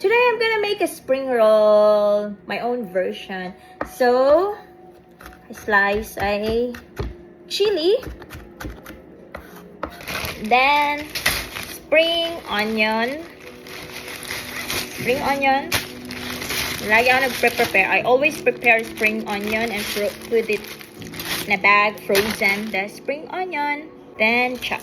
Today I'm gonna make a spring roll, my own version. So, I slice a chili, then spring onion. Lagi ako nagpe-prepare. I always prepare spring onion and put it in a bag, frozen. The spring onion, then chop.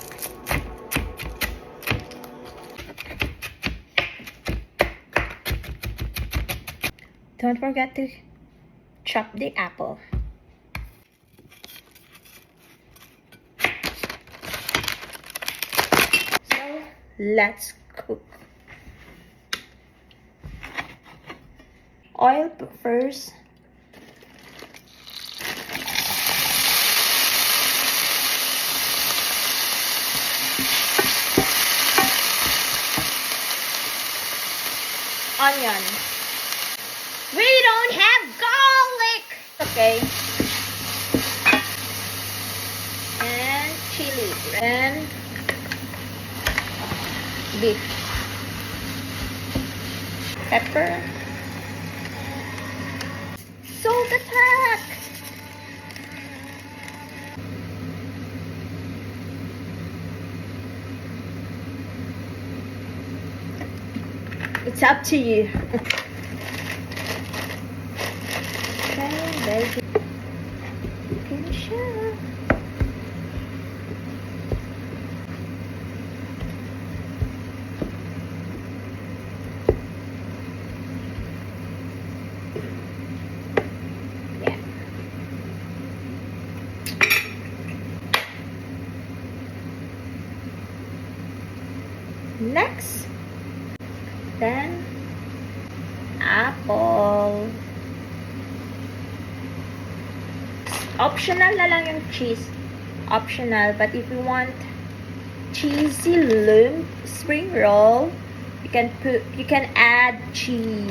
Don't forget to chop the apple. So, let's cook. Oil first. Onion. We don't have garlic. Okay. And chili. And beef. Pepper. Salt attack. It's up to you. Okay, finish up. Yeah. Next, then apple. Optional na lang yung cheese. Optional, but if you want cheesy lump spring roll, you can add cheese.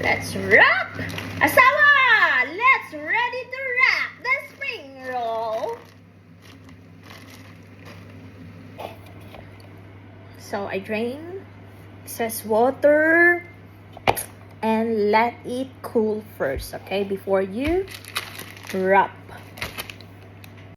Let's wrap! Asawa! Let's ready to wrap the spring roll. So I drain excess water and let it cool first, okay, before you wrap.